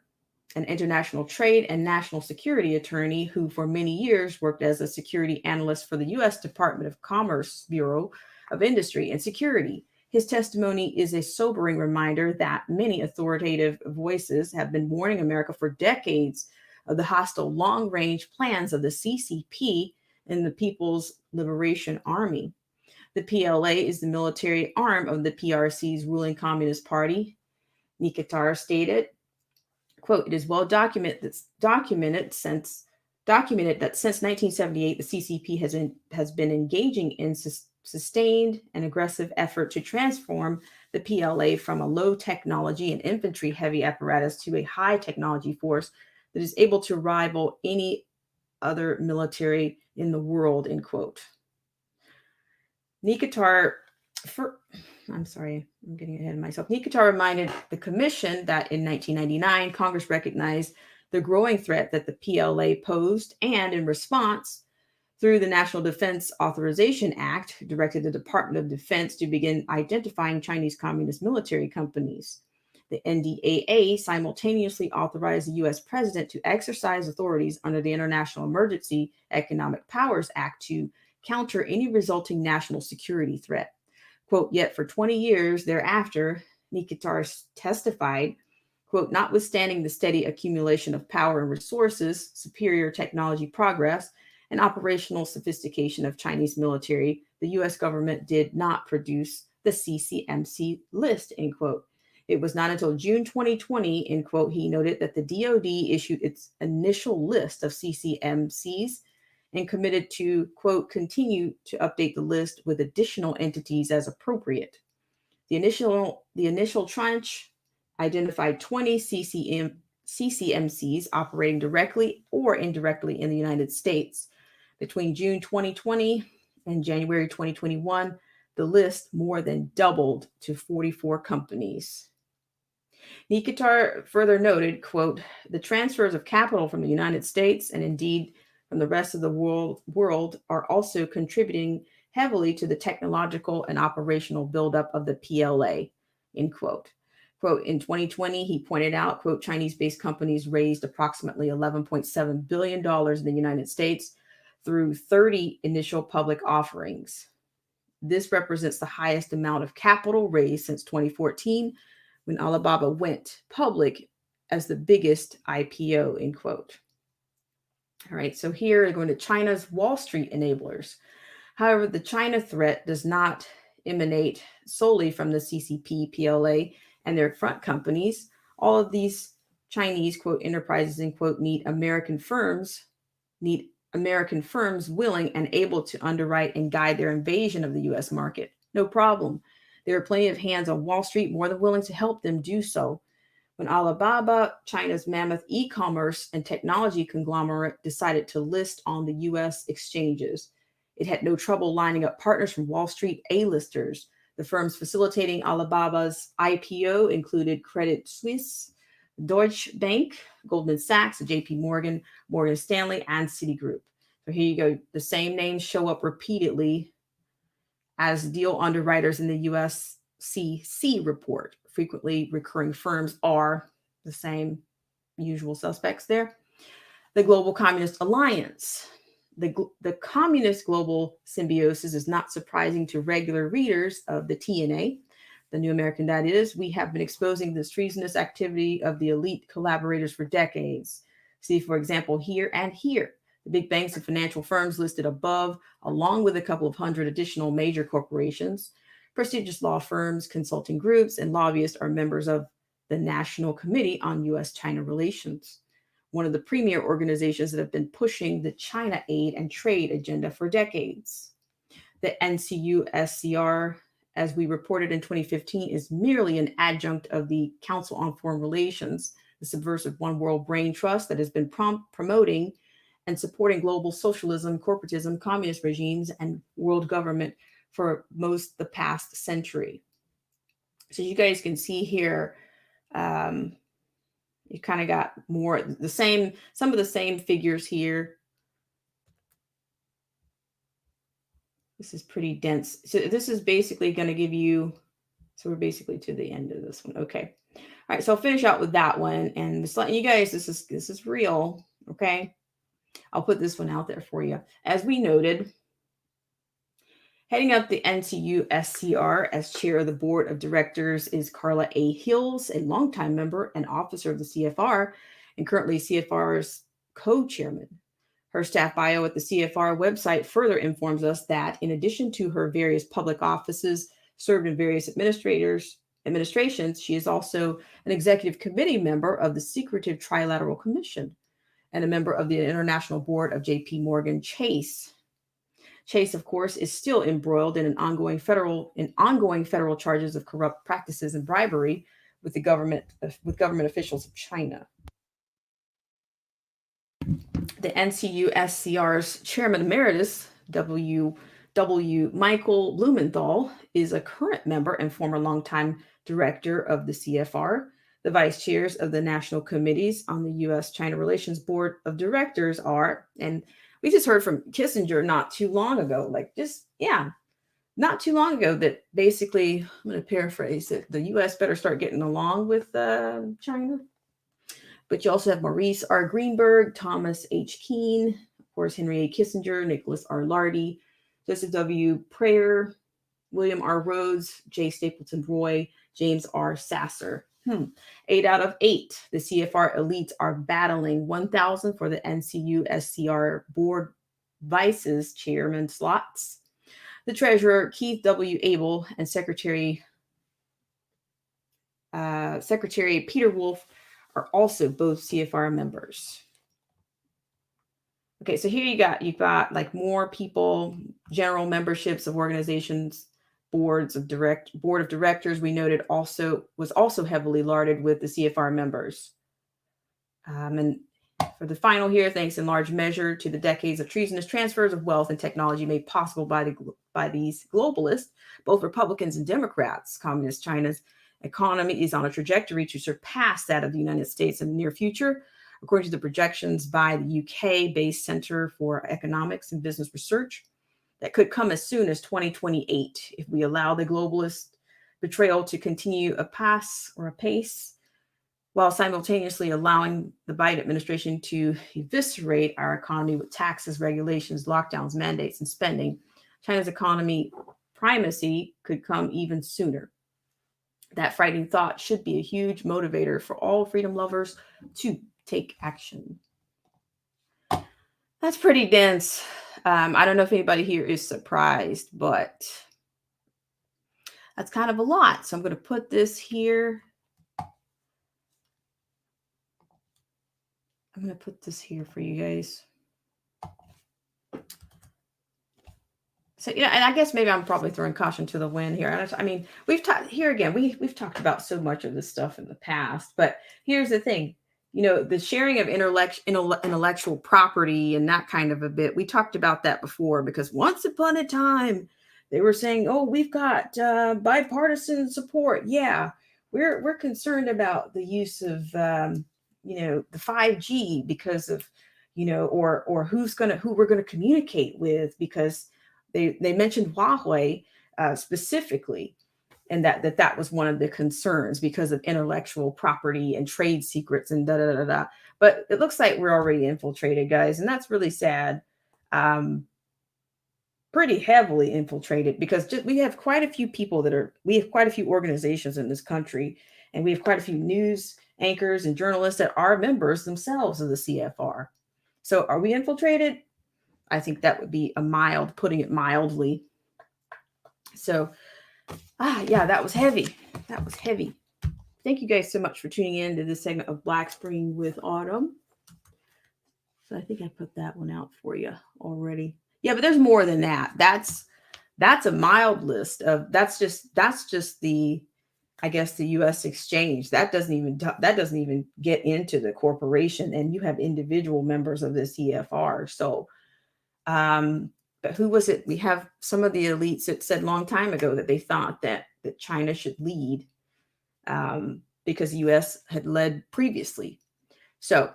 Speaker 1: an international trade and national security attorney who for many years worked as a security analyst for the U.S. Department of Commerce Bureau of Industry and Security. His testimony is a sobering reminder that many authoritative voices have been warning America for decades of the hostile long-range plans of the CCP and the People's Liberation Army. The PLA is the military arm of the PRC's ruling Communist Party. Nikitar stated, quote, it is well documented that since 1978, the CCP has been engaging in sustained and aggressive effort to transform the PLA from a low technology and infantry heavy apparatus to a high technology force that is able to rival any other military in the world, end quote. I'm sorry, I'm getting ahead of myself. Nikitar reminded the commission that in 1999, Congress recognized the growing threat that the PLA posed, and in response, through the National Defense Authorization Act, directed the Department of Defense to begin identifying Chinese Communist military companies. The NDAA simultaneously authorized the U.S. president to exercise authorities under the International Emergency Economic Powers Act to counter any resulting national security threat. Quote, yet for 20 years thereafter, Nikitar testified, quote, notwithstanding the steady accumulation of power and resources, superior technology progress, and operational sophistication of Chinese military, the U.S. government did not produce the CCMC list, end quote. It was not until June 2020, end quote, he noted that the DoD issued its initial list of CCMCs and committed to, quote, continue to update the list with additional entities as appropriate. The initial tranche identified 20 CCMCs operating directly or indirectly in the United States. Between June 2020 and January 2021, the list more than doubled to 44 companies. Nikitar further noted, quote, the transfers of capital from the United States and indeed from the rest of the world are also contributing heavily to the technological and operational buildup of the PLA, end quote. Quote, in 2020, he pointed out, quote, Chinese-based companies raised approximately $11.7 billion in the United States through 30 initial public offerings. This represents the highest amount of capital raised since 2014, when Alibaba went public as the biggest IPO, end quote. All right, so here we're going to China's Wall Street enablers. However, the China threat does not emanate solely from the CCP, PLA, and their front companies. All of these Chinese, quote, enterprises, end quote, need American firms willing and able to underwrite and guide their invasion of the U.S. market. No problem. There are plenty of hands on Wall Street more than willing to help them do so. When Alibaba, China's mammoth e-commerce and technology conglomerate, decided to list on the U.S. exchanges, it had no trouble lining up partners from Wall Street A-listers. The firms facilitating Alibaba's IPO included Credit Suisse, Deutsche Bank, Goldman Sachs, JP Morgan, Morgan Stanley, and Citigroup. So here you go. The same names show up repeatedly as deal underwriters in the USCC report. Frequently recurring firms are the same usual suspects there. The Global Communist Alliance. The communist global symbiosis is not surprising to regular readers of the TNA, the New American that is. We have been exposing this treasonous activity of the elite collaborators for decades. See, for example, here and here. The big banks and financial firms listed above, along with a couple of hundred additional major corporations. Prestigious law firms, consulting groups, and lobbyists are members of the National Committee on U.S.-China Relations, one of the premier organizations that have been pushing the China aid and trade agenda for decades. The NCUSCR, as we reported in 2015, is merely an adjunct of the Council on Foreign Relations, the subversive One World Brain Trust that has been promoting and supporting global socialism, corporatism, communist regimes, and world government for most the past century. So you guys can see here, you kind of got more the same, some of the same figures here. This is pretty dense. So this is basically going to give you So we're basically to the end of this one. Okay. All right. So I'll finish out with that one, and just letting you guys, this is real. Okay. I'll put this one out there for you. As we noted, heading up the NCU SCR as chair of the board of directors is Carla A. Hills, a longtime member and officer of the CFR, and currently CFR's co-chairman. Her staff bio at the CFR website further informs us that, in addition to her various public offices served in various administrations, she is also an executive committee member of the Secretive Trilateral Commission and a member of the International Board of JP Morgan Chase. Chase, of course, is still embroiled in ongoing federal charges of corrupt practices and bribery with government officials of China. The NCU SCR's chairman emeritus, W. Michael Blumenthal, is a current member and former longtime director of the CFR. The vice chairs of the national committees on the U.S.-China Relations Board of Directors are, and we just heard from Kissinger not too long ago, not too long ago, that basically, I'm going to paraphrase it, the U.S. better start getting along with China. But you also have Maurice R. Greenberg, Thomas H. Keane, of course, Henry A. Kissinger, Nicholas R. Lardy, Joseph W. Prayer, William R. Rhodes, J. Stapleton Roy, James R. Sasser. 8 out of 8. The CFR elites are battling 1,000 for the NCU SCR board vices chairman slots. The treasurer, Keith W. Abel, and Secretary Peter Wolf are also both CFR members. Okay, so here you've got like more people, general memberships of organizations, board of directors. We noted was also heavily larded with the CFR members. And for the final here, thanks in large measure to the decades of treasonous transfers of wealth and technology made possible by these globalists, both Republicans and Democrats. Communist China's economy is on a trajectory to surpass that of the United States in the near future, according to the projections by the UK-based Center for Economics and Business Research. That could come as soon as 2028 if we allow the globalist betrayal to continue apace, while simultaneously allowing the Biden administration to eviscerate our economy with taxes, regulations, lockdowns, mandates, and spending. China's economy primacy could come even sooner. That frightening thought should be a huge motivator for all freedom lovers to take action. That's pretty dense. I don't know if anybody here is surprised, but that's kind of a lot. So I'm going to put this here. I'm going to put this here for you guys. So, and I guess maybe I'm probably throwing caution to the wind here. I mean, we've talked here again, we've talked about so much of this stuff in the past, but here's the thing, the sharing of intellectual property and that kind of a bit, we talked about that before, because once upon a time they were saying, oh, we've got bipartisan support. Yeah, we're concerned about the use of, the 5G because of, or who we're going to communicate with, because they mentioned Huawei specifically, and that was one of the concerns because of intellectual property and trade secrets and da da da da. But it looks like we're already infiltrated, guys, and that's really sad. Pretty heavily infiltrated, because we have quite a few people we have quite a few organizations in this country, and we have quite a few news anchors and journalists that are members themselves of the CFR. So are we infiltrated? I think that would be putting it mildly. So, that was heavy. That was heavy. Thank you guys so much for tuning in to this segment of Black Spring with Autumn. So I think I put that one out for you already. Yeah, but there's more than that. That's a mild list of, that's just the, I guess, the U.S. exchange. That doesn't even get into the corporation, and you have individual members of the CFR. So, but who was it? We have some of the elites that said a long time ago that they thought that China should lead, because the U.S. had led previously. So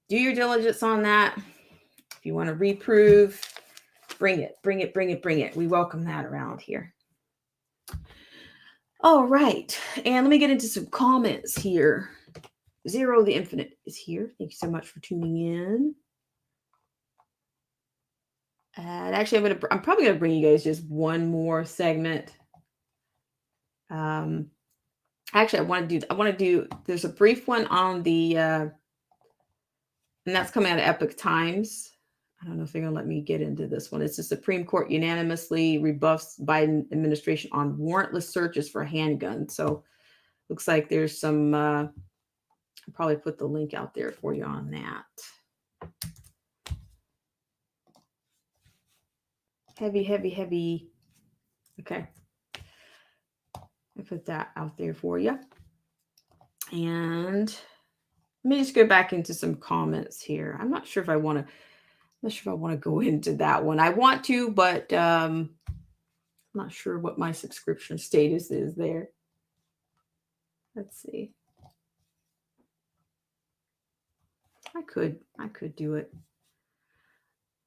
Speaker 1: do your diligence on that. If you want to reprove, bring it. We welcome that around here. All right. And let me get into some comments here. Zero the Infinite is here. Thank you so much for tuning in. And actually, I'm probably gonna bring you guys just one more segment. Actually, I want to do. There's a brief one on the, and that's coming out of Epoch Times. I don't know if they're gonna let me get into this one. It's the Supreme Court unanimously rebuffs Biden administration on warrantless searches for handguns. So, looks like there's some. I'll probably put the link out there for you on that. Heavy. Okay. I put that out there for you. And let me just go back into some comments here. I'm not sure if I want to go into that one. I want to, but I'm not sure what my subscription status is there. Let's see. I could do it.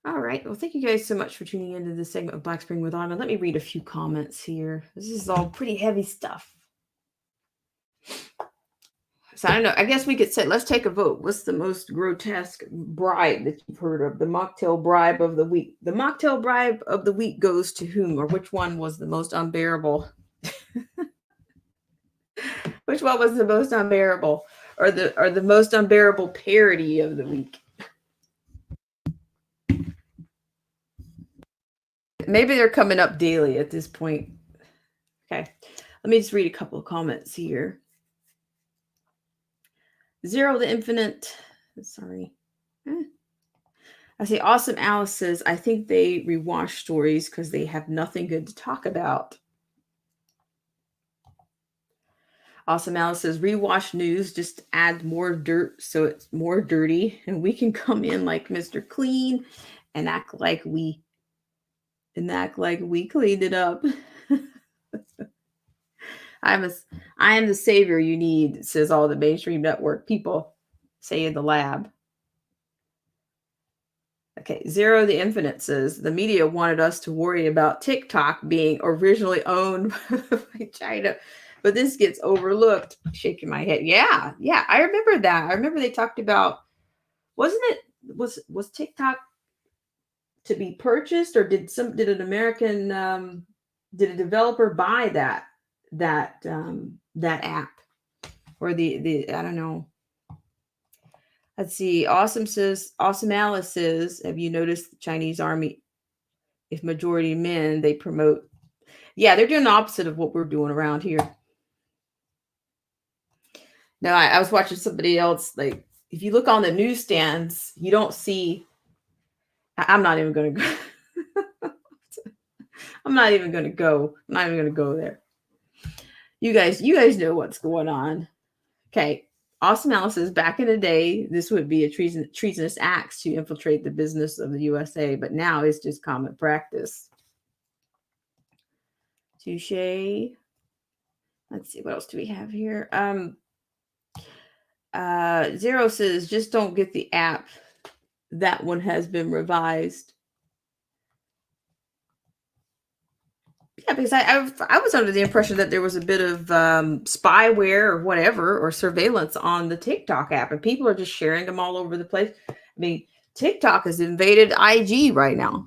Speaker 1: All right. Well, thank you guys so much for tuning into this segment of Black Spring with Autumn. Let me read a few comments here. This is all pretty heavy stuff. So I don't know. I guess we could say, let's take a vote. What's the most grotesque bribe that you've heard of? The mocktail bribe of the week. The mocktail bribe of the week goes to whom, or which one was the most unbearable? Which one was the most unbearable, or the most unbearable parody of the week? Maybe they're coming up daily at this point. Okay, let me just read a couple of comments here. Zero the Infinite. Sorry. I say Awesome Alice says, I think they rewash stories because they have nothing good to talk about. Awesome Alice says, rewash news just add more dirt so it's more dirty, and we can come in like Mr. Clean and act like we cleaned it up. I am the savior you need, says all the mainstream network people say in the lab. Okay, Zero the Infinite says, the media wanted us to worry about TikTok being originally owned by China, but this gets overlooked. Shaking my head. Yeah, I remember that. I remember they talked about, was TikTok to be purchased, or did an American, did a developer buy that app, or the I don't know. Let's see. Awesome Alice says, have you noticed the Chinese army, if majority men, they promote? Yeah, they're doing the opposite of what we're doing around here. No, I was watching somebody else. Like, if you look on the newsstands, you don't see. I'm not even going to go. I'm not even going to go there. You guys know what's going on. Okay. Awesome Alice says, back in the day, this would be a treasonous act to infiltrate the business of the USA, but now it's just common practice. Touche. Let's see, what else do we have here? Zero says, just don't get the app. That one has been revised. Yeah, because I was under the impression that there was a bit of spyware or whatever, or surveillance on the TikTok app, and people are just sharing them all over the place. I mean, TikTok has invaded IG right now.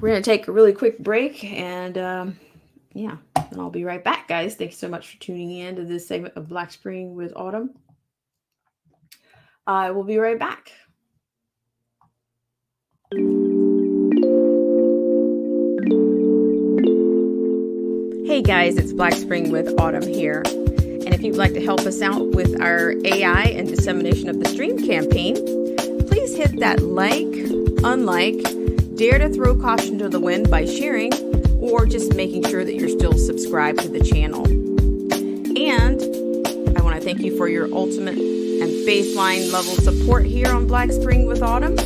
Speaker 1: We're going to take a really quick break, and yeah, and I'll be right back, guys. Thanks so much for tuning in to this segment of Black Spring with Autumn. I will be right back. Hey guys, it's Black Spring with Autumn here. And if you'd like to help us out with our AI and dissemination of the stream campaign, please hit that like, unlike, dare to throw caution to the wind by sharing, or just making sure that you're still subscribed to the channel. And I want to thank you for your ultimate and baseline level support here on Black Spring with Autumn.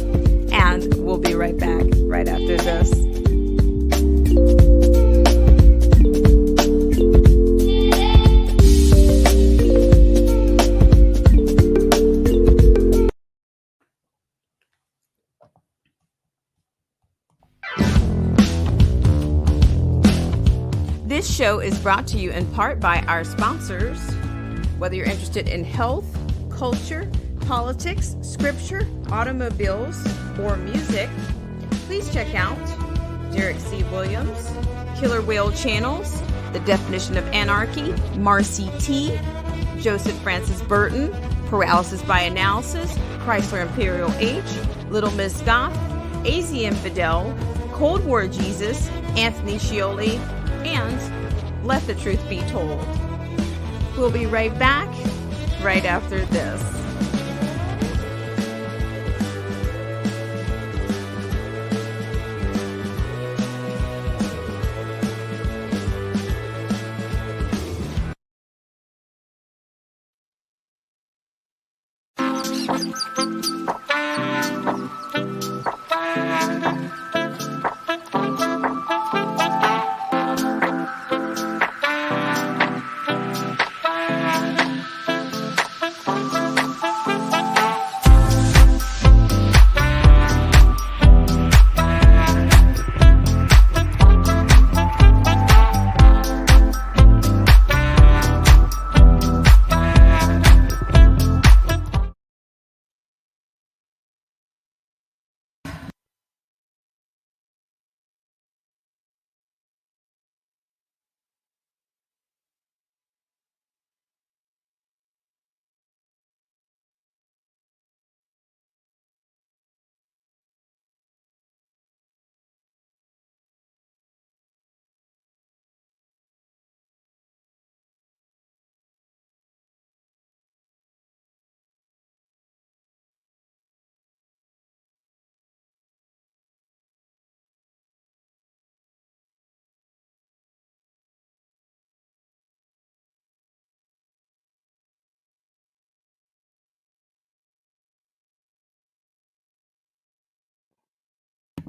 Speaker 1: And we'll be right back right after this. show is brought to you in part by our sponsors. Whether you're interested in health, culture, politics, scripture, automobiles, or music, please check out Derek C. Williams, Killer Whale Channels, The Definition of Anarchy, Marcy T., Joseph Francis Burton, Paralysis by Analysis, Chrysler Imperial H, Little Miss Goth, AZ Infidel, Cold War Jesus, Anthony Scioli, and Let the Truth Be Told. We'll be right back right after this.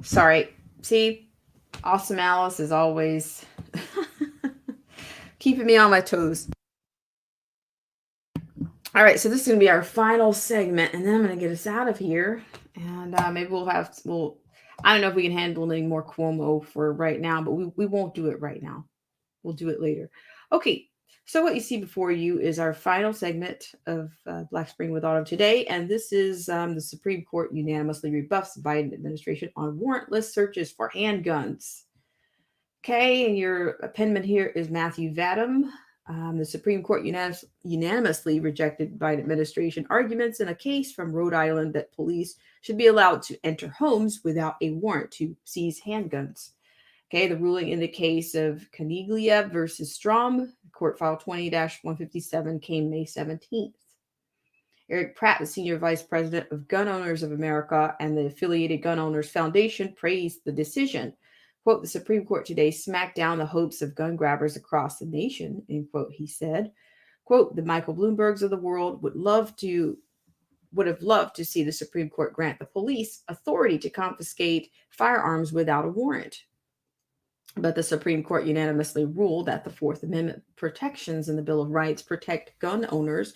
Speaker 1: Sorry. See, Awesome Alice is always keeping me on my toes. All right, so this is going to be our final segment, and then I'm going to get us out of here. And maybe I don't know if we can handle any more Cuomo for right now, but we won't do it right now. We'll do it later. Okay, so what you see before you is our final segment of Black Spring with Autumn today, and this is the Supreme Court unanimously rebuffs the Biden administration on warrantless searches for handguns. Okay, and your penman here is Matthew Vadum. The Supreme Court unanimously rejected Biden administration arguments in a case from Rhode Island that police should be allowed to enter homes without a warrant to seize handguns. Okay, the ruling in the case of Caniglia versus Strom, court file 20-157, came May 17th. Eric Pratt, the senior vice president of Gun Owners of America and the affiliated Gun Owners Foundation, praised the decision. Quote, the Supreme Court today smacked down the hopes of gun grabbers across the nation, end quote, he said. Quote, the Michael Bloombergs of the world would have loved to see the Supreme Court grant the police authority to confiscate firearms without a warrant. But the Supreme Court unanimously ruled that the Fourth Amendment protections in the Bill of Rights protect gun owners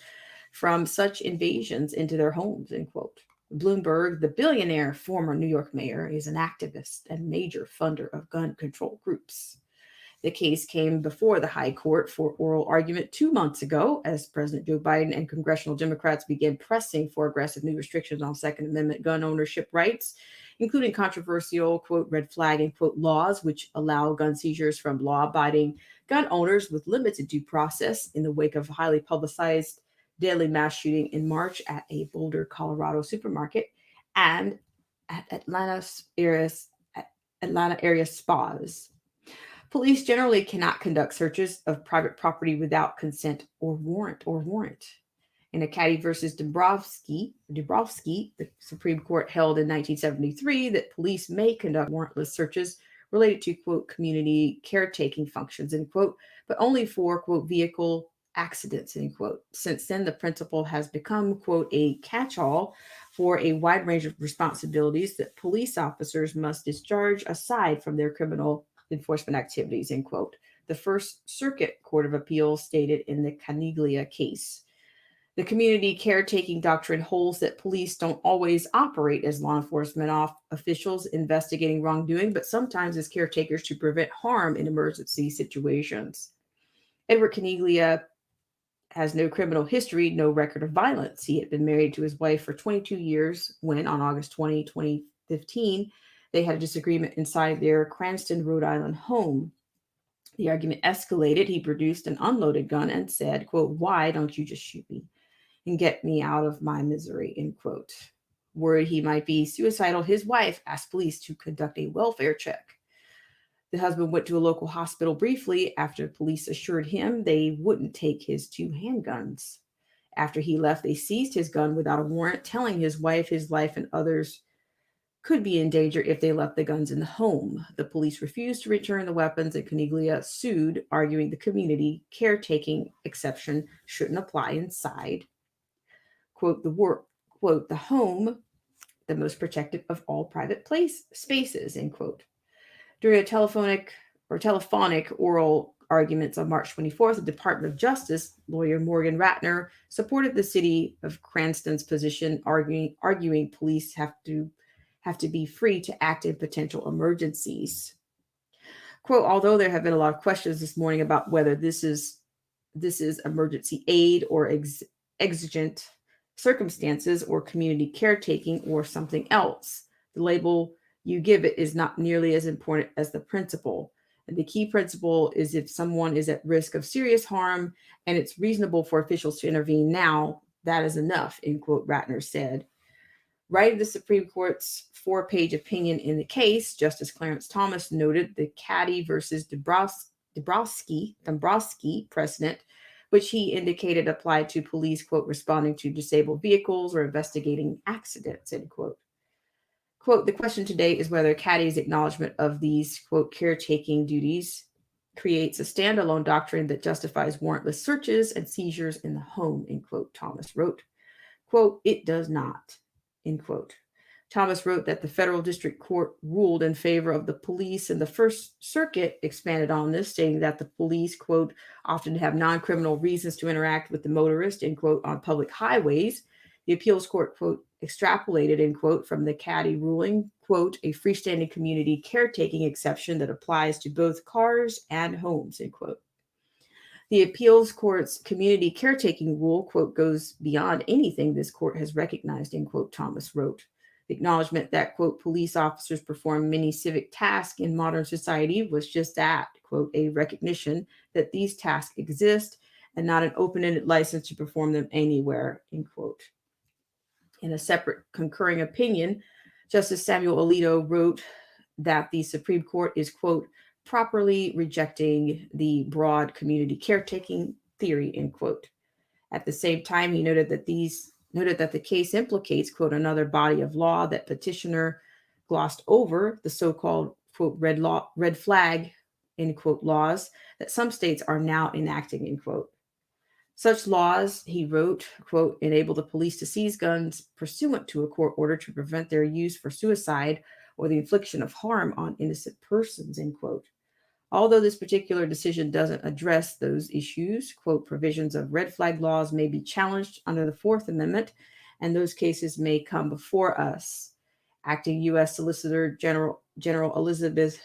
Speaker 1: from such invasions into their homes, end quote. Bloomberg, the billionaire former New York mayor, is an activist and major funder of gun control groups. The case came before the High Court for oral argument 2 months ago as President Joe Biden and congressional Democrats began pressing for aggressive new restrictions on Second Amendment gun ownership rights, including controversial, quote, red flag, end quote, laws, which allow gun seizures from law-abiding gun owners with limited due process in the wake of a highly publicized deadly mass shooting in March at a Boulder, Colorado supermarket and at Atlanta area spas. Police generally cannot conduct searches of private property without consent or warrant. In a Caddy versus Dubrovsky, the Supreme Court held in 1973 that police may conduct warrantless searches related to, quote, community caretaking functions, end quote, but only for, quote, vehicle accidents, end quote. Since then, the principle has become, quote, a catch-all for a wide range of responsibilities that police officers must discharge aside from their criminal enforcement activities, end quote. The First Circuit Court of Appeals stated in the Caniglia case. The community caretaking doctrine holds that police don't always operate as law enforcement officials investigating wrongdoing, but sometimes as caretakers to prevent harm in emergency situations. Edward Caniglia has no criminal history, no record of violence. He had been married to his wife for 22 years when, on August 2015, they had a disagreement inside their Cranston, Rhode Island home. The argument escalated. He produced an unloaded gun and said, quote, "Why don't you just shoot me and get me out of my misery," end quote. Worried he might be suicidal, his wife asked police to conduct a welfare check. The husband went to a local hospital briefly after police assured him they wouldn't take his 2 handguns. After he left, they seized his gun without a warrant, telling his wife his life and others could be in danger if they left the guns in the home. The police refused to return the weapons, and Caniglia sued, arguing the community caretaking exception shouldn't apply inside. Quote, the home, the most protected of all private spaces, end quote. During a telephonic oral arguments on March 24th, the Department of Justice lawyer Morgan Ratner supported the city of Cranston's position, arguing police have to be free to act in potential emergencies. Quote, although there have been a lot of questions this morning about whether this is emergency aid or exigent circumstances or community caretaking or something else, the label you give it is not nearly as important as the principle. And the key principle is if someone is at risk of serious harm and it's reasonable for officials to intervene now, that is enough, end quote, Ratner said. Writing the Supreme Court's 4-page opinion in the case, Justice Clarence Thomas noted the Caddy versus Dombrowski precedent, which he indicated applied to police, quote, responding to disabled vehicles or investigating accidents, end quote. Quote, the question today is whether Caddy's acknowledgement of these, quote, caretaking duties creates a standalone doctrine that justifies warrantless searches and seizures in the home, end quote, Thomas wrote. Quote, it does not, end quote. Thomas wrote that the federal district court ruled in favor of the police, and the First Circuit expanded on this, stating that the police, quote, often have non-criminal reasons to interact with the motorist, end quote, on public highways. The appeals court, quote, extrapolated, end quote, from the Caddy ruling, quote, a freestanding community caretaking exception that applies to both cars and homes, end quote. The appeals court's community caretaking rule, quote, goes beyond anything this court has recognized, end quote, Thomas wrote. The acknowledgement that, quote, police officers perform many civic tasks in modern society was just that, quote, a recognition that these tasks exist and not an open-ended license to perform them anywhere, end quote. In a separate concurring opinion, Justice Samuel Alito wrote that the Supreme Court is, quote, properly rejecting the broad community caretaking theory, end quote. At the same time, he noted that the case implicates, quote, another body of law that petitioner glossed over, the so-called, quote, red flag, end quote, laws that some states are now enacting, end quote. Such laws, he wrote, quote, enable the police to seize guns pursuant to a court order to prevent their use for suicide or the infliction of harm on innocent persons, end quote. Although this particular decision doesn't address those issues, quote, provisions of red flag laws may be challenged under the Fourth Amendment, and those cases may come before us. Acting U.S. Solicitor General Elizabeth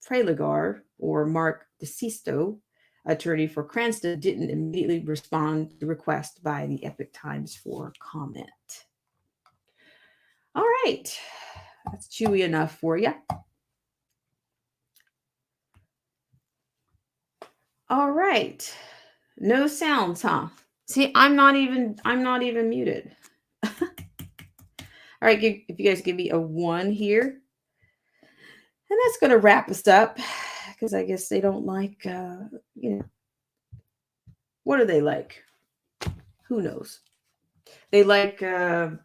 Speaker 1: Prelogar, or Mark DeSisto, attorney for Cranston, didn't immediately respond to the request by the Epoch Times for comment. All right, that's chewy enough for you. All right, no sounds, huh? See, I'm not even muted. All right, if you guys give me a 1 here, and that's going to wrap us up, because I guess they don't like, what do they like? Who knows? They like, I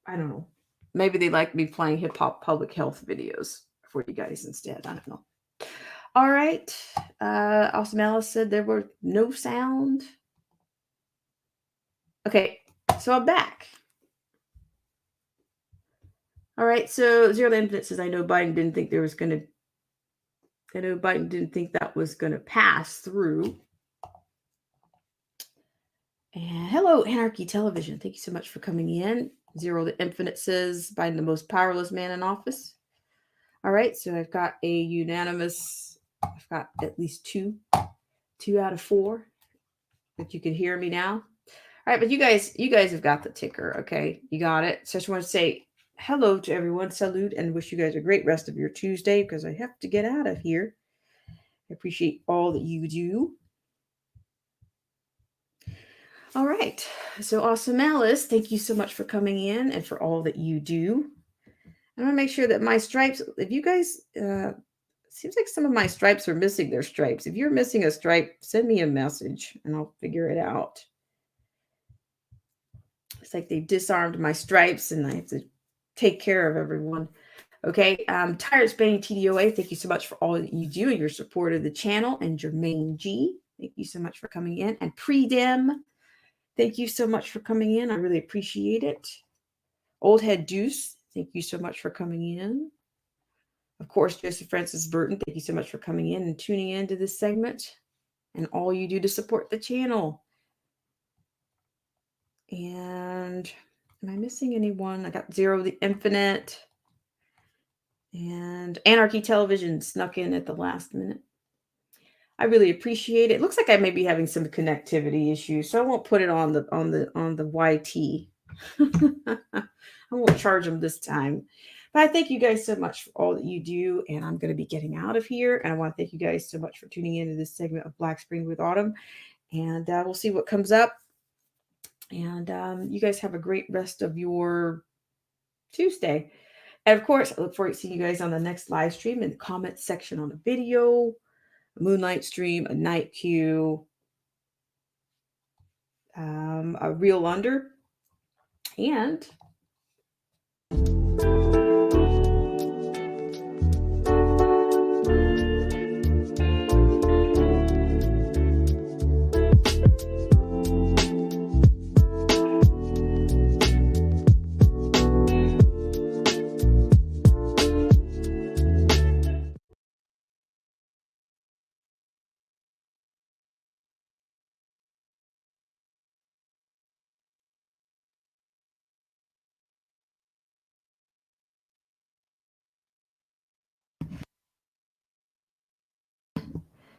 Speaker 1: don't know. Maybe they like me playing hip hop public health videos for you guys instead. I don't know. All right. Austin Alice said there were no sound. Okay, so I'm back. All right, so Zero Infinite says, I know Biden didn't think that was going to pass through. And hello, Anarchy Television. Thank you so much for coming in. Zero to Infinite says, by the most powerless man in office. All right, so I've got a unanimous, I've got at least two out of four. If you can hear me now. All right, but you guys have got the ticker, okay? You got it. So I just want to say hello to everyone, salute, and wish you guys a great rest of your Tuesday because I have to get out of here. I appreciate all that you do. All right. So awesome, Alice. Thank you so much for coming in and for all that you do. I want to make sure that my stripes, if you guys, seems like some of my stripes are missing their stripes. If you're missing a stripe, send me a message and I'll figure it out. It's like they disarmed my stripes and I have to take care of everyone. Okay. Tyrus Bang TDOA, thank you so much for all that you do and your support of the channel. And Jermaine G, thank you so much for coming in. And Pre-Dem, thank you so much for coming in. I really appreciate it. Old Head Deuce, thank you so much for coming in. Of course, Joseph Francis Burton, thank you so much for coming in and tuning in to this segment and all you do to support the channel. And am I missing anyone? I got Zero the Infinite and Anarchy Television snuck in at the last minute. I really appreciate it. It looks like I may be having some connectivity issues, so I won't put it on the YT. I won't charge them this time. But I thank you guys so much for all that you do, and I'm going to be getting out of here. And I want to thank you guys so much for tuning into this segment of Black Spring with Autumn. And we'll see what comes up. And you guys have a great rest of your Tuesday. And of course, I look forward to seeing you guys on the next live stream in the comments section on the video, a moonlight stream, a night queue, a real under, and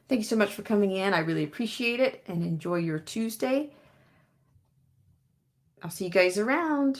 Speaker 1: thank you so much for coming in. I really appreciate it and enjoy your Tuesday. I'll see you guys around.